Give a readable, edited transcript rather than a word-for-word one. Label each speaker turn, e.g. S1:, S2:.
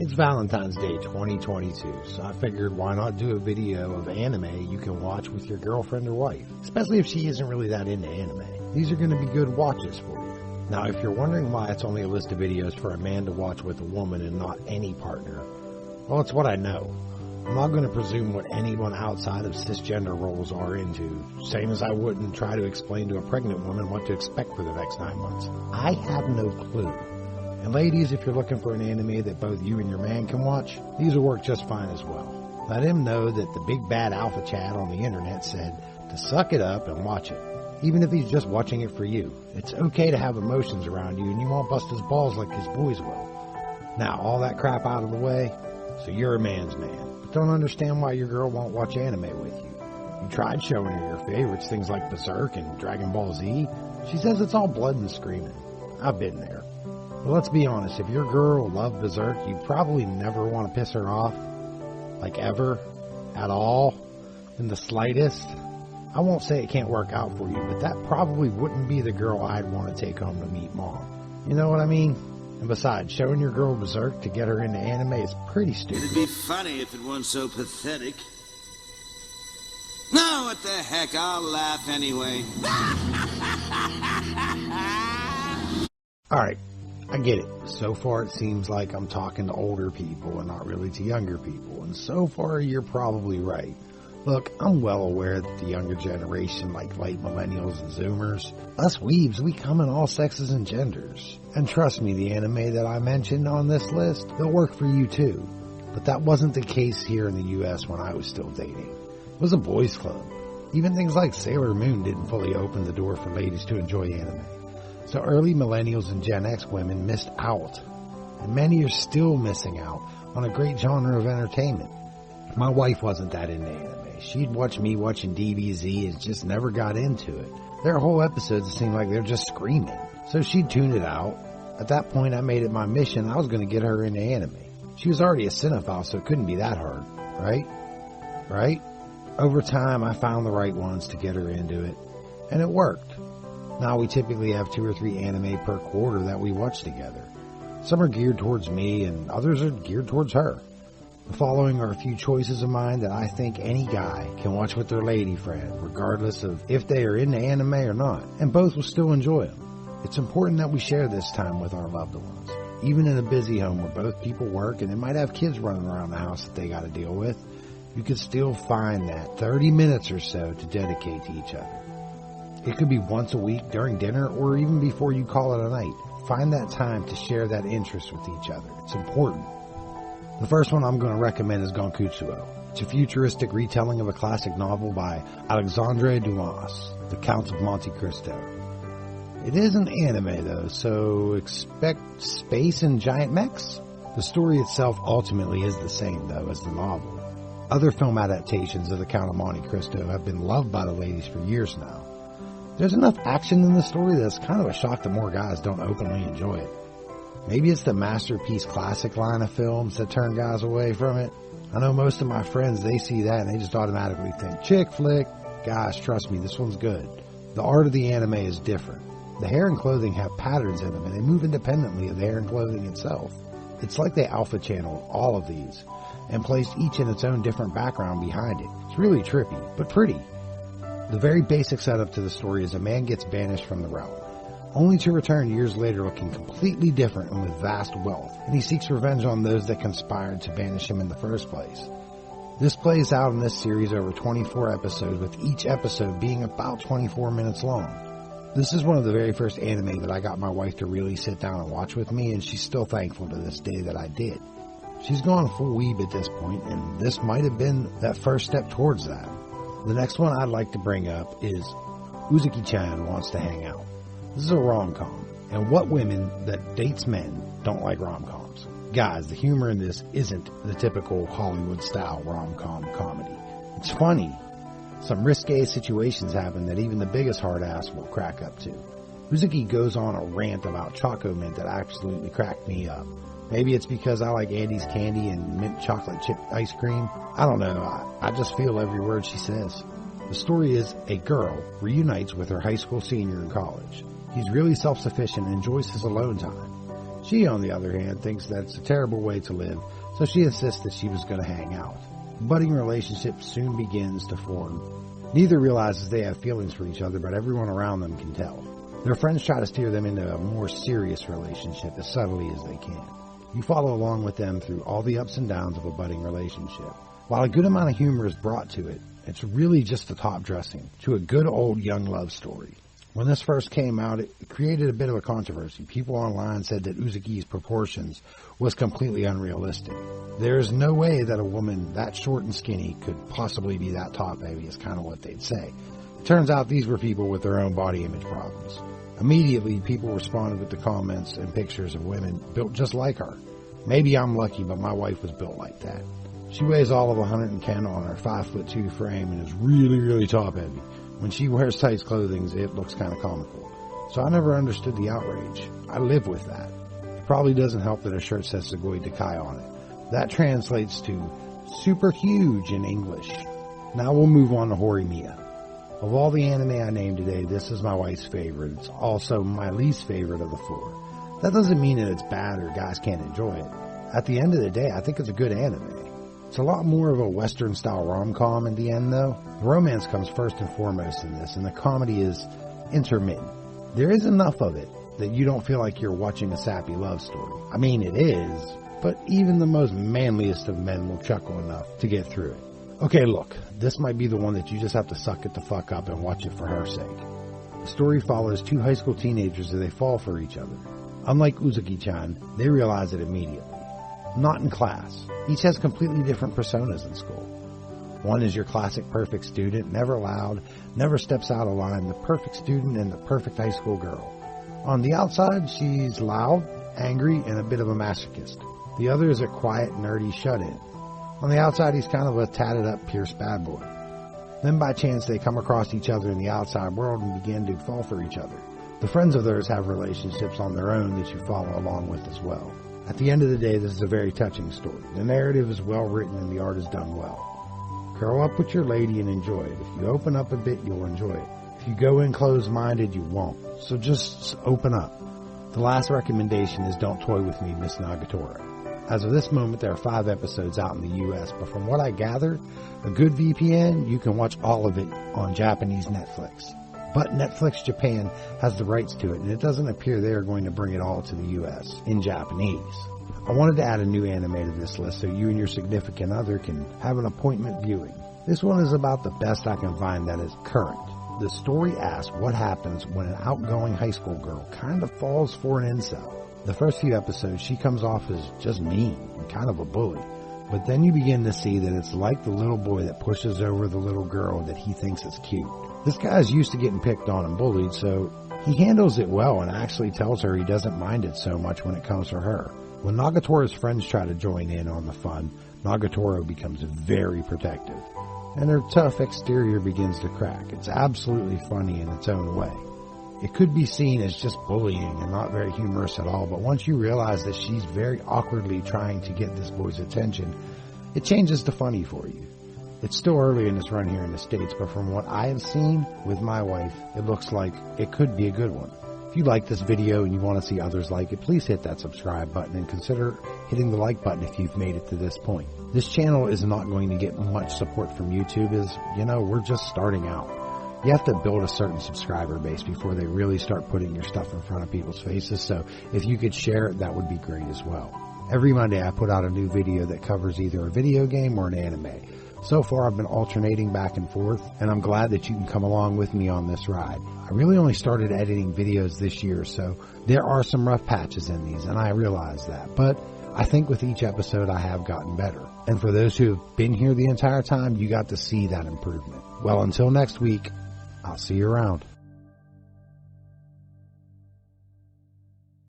S1: It's Valentine's Day 2022, so I figured why not do a video of anime you can watch with your girlfriend or wife, especially if she isn't really that into anime. These are going to be good watches for you. Now, if you're wondering why it's only a list of videos for a man to watch with a woman and not any partner, well, it's what I know. I'm not going to presume what anyone outside of cisgender roles are into, same as I wouldn't try to explain to a pregnant woman what to expect for the next 9 months. I have no clue. And ladies, if you're looking for an anime that both you and your man can watch, these will work just fine as well. Let him know that the big bad alpha Chad on the internet said to suck it up and watch it, even if he's just watching it for you. It's okay to have emotions around you and you won't bust his balls like his boys will. Now, all that crap out of the way, so you're a man's man. But don't understand why your girl won't watch anime with you. You tried showing her your favorites, things like Berserk and Dragon Ball Z. She says it's all blood and screaming. I've been there. But let's be honest, if your girl loved Berserk, you'd probably never want to piss her off. Like ever. At all. In the slightest. I won't say it can't work out for you, but that probably wouldn't be the girl I'd want to take home to meet mom. You know what I mean? And besides, showing your girl Berserk to get her into anime is pretty stupid.
S2: It'd be funny if it weren't so pathetic. No, what the heck, I'll laugh anyway.
S1: Alright. I get it. So far it seems like I'm talking to older people and not really to younger people, and so far you're probably right. Look, I'm well aware that the younger generation, like late millennials and zoomers, us weebs, we come in all sexes and genders. And trust me, the anime that I mentioned on this list, they'll work for you too. But that wasn't the case here in the US when I was still dating. It was a boys club. Even things like Sailor Moon didn't fully open the door for ladies to enjoy anime. So early millennials and Gen X women missed out, and many are still missing out on a great genre of entertainment. My wife wasn't that into anime. She'd watch me watching DBZ and just never got into it. There are whole episodes that seem like they're just screaming, so she'd tune it out. At that point, I made it my mission I was going to get her into anime. She was already a cinephile, so it couldn't be that hard, right? Right? Over time, I found the right ones to get her into it, and it worked. Now we typically have 2 or 3 anime per quarter that we watch together. Some are geared towards me and others are geared towards her. The following are a few choices of mine that I think any guy can watch with their lady friend, regardless of if they are into anime or not, and both will still enjoy them. It's important that we share this time with our loved ones. Even in a busy home where both people work and they might have kids running around the house that they got to deal with, you could still find that 30 minutes or so to dedicate to each other. It could be once a week during dinner or even before you call it a night. Find that time to share that interest with each other. It's important. The first one I'm going to recommend is Gonkutsuo. It's a futuristic retelling of a classic novel by Alexandre Dumas, The Count of Monte Cristo. It is an anime though, so expect space and giant mechs. The story itself ultimately is the same though as the novel. Other film adaptations of The Count of Monte Cristo have been loved by the ladies for years now. There's enough action in the story that it's kind of a shock that more guys don't openly enjoy it. Maybe it's the masterpiece classic line of films that turn guys away from it. I know most of my friends, they see that and they just automatically think, chick flick. Guys, trust me, this one's good. The art of the anime is different. The hair and clothing have patterns in them and they move independently of the hair and clothing itself. It's like they alpha channeled all of these and placed each in its own different background behind it. It's really trippy, but pretty. The very basic setup to the story is a man gets banished from the realm, only to return years later looking completely different and with vast wealth, and he seeks revenge on those that conspired to banish him in the first place. This plays out in this series over 24 episodes, with each episode being about 24 minutes long. This is one of the very first anime that I got my wife to really sit down and watch with me, and she's still thankful to this day that I did. She's gone full weeb at this point, and this might have been that first step towards that. The next one I'd like to bring up is Uzuki-chan Wants to Hang Out. This is a rom-com, and what women that dates men don't like rom-coms? Guys, the humor in this isn't the typical Hollywood-style rom-com comedy. It's funny. Some risque situations happen that even the biggest hard ass will crack up to. Uzuki goes on a rant about Choco Mint that absolutely cracked me up. Maybe it's because I like Andy's candy and mint chocolate chip ice cream. I don't know. I just feel every word she says. The story is a girl reunites with her high school senior in college. He's really self-sufficient and enjoys his alone time. She, on the other hand, thinks that it's a terrible way to live, so she insists that she was going to hang out. A budding relationship soon begins to form. Neither realizes they have feelings for each other, but everyone around them can tell. Their friends try to steer them into a more serious relationship as subtly as they can. You follow along with them through all the ups and downs of a budding relationship. While a good amount of humor is brought to it, it's really just the top dressing to a good old young love story. When this first came out, it created a bit of a controversy. People online said that Uzuki's proportions was completely unrealistic. There's no way that a woman that short and skinny could possibly be that top heavy, is kind of what they'd say. It turns out these were people with their own body image problems. Immediately, people responded with the comments and pictures of women built just like her. Maybe I'm lucky, but my wife was built like that. She weighs all of 110 on her 5'2" frame and is really, really top heavy. When she wears tight clothing, it looks kind of comical. So I never understood the outrage. I live with that. It probably doesn't help that her shirt says Sugoi Dekai on it. That translates to super huge in English. Now we'll move on to Horimiya. Of all the anime I named today, this is my wife's favorite. It's also my least favorite of the four. That doesn't mean that it's bad or guys can't enjoy it. At the end of the day, I think it's a good anime. It's a lot more of a Western-style rom-com in the end, though. The romance comes first and foremost in this, and the comedy is intermittent. There is enough of it that you don't feel like you're watching a sappy love story. I mean, it is, but even the most manliest of men will chuckle enough to get through it. Okay, look, this might be the one that you just have to suck it the fuck up and watch it for her sake. The story follows two high school teenagers as they fall for each other. Unlike Uzuki-chan, they realize it immediately. Not in class. Each has completely different personas in school. One is your classic perfect student, never loud, never steps out of line, the perfect student and the perfect high school girl. On the outside, she's loud, angry, and a bit of a masochist. The other is a quiet, nerdy shut-in. On the outside, he's kind of a tatted-up, pierced bad boy. Then by chance, they come across each other in the outside world and begin to fall for each other. The friends of theirs have relationships on their own that you follow along with as well. At the end of the day, this is a very touching story. The narrative is well written and the art is done well. Curl up with your lady and enjoy it. If you open up a bit, you'll enjoy it. If you go in closed-minded, you won't. So just open up. The last recommendation is Don't Toy With Me, Miss Nagatoro. As of this moment, there are 5 episodes out in the U.S., but from what I gather, a good VPN, you can watch all of it on Japanese Netflix. But Netflix Japan has the rights to it, and it doesn't appear they are going to bring it all to the U.S. in Japanese. I wanted to add a new anime to this list so you and your significant other can have an appointment viewing. This one is about the best I can find that is current. The story asks what happens when an outgoing high school girl kind of falls for an incel. The first few episodes, she comes off as just mean and kind of a bully. But then you begin to see that it's like the little boy that pushes over the little girl that he thinks is cute. This guy's used to getting picked on and bullied, so he handles it well and actually tells her he doesn't mind it so much when it comes to her. When Nagatoro's friends try to join in on the fun, Nagatoro becomes very protective, and her tough exterior begins to crack. It's absolutely funny in its own way. It could be seen as just bullying and not very humorous at all, but once you realize that she's very awkwardly trying to get this boy's attention, it changes to funny for you. It's still early in its run here in the States, but from what I have seen with my wife, it looks like it could be a good one. If you like this video and you want to see others like it, please hit that subscribe button and consider hitting the like button if you've made it to this point. This channel is not going to get much support from YouTube, as, you know, we're just starting out. You have to build a certain subscriber base before they really start putting your stuff in front of people's faces, so if you could share it, that would be great as well. Every Monday I put out a new video that covers either a video game or an anime. So far I've been alternating back and forth, and I'm glad that you can come along with me on this ride. I really only started editing videos this year, so there are some rough patches in these, and I realize that, but I think with each episode I have gotten better. And for those who have been here the entire time, you got to see that improvement. Well, until next week, I'll see you around.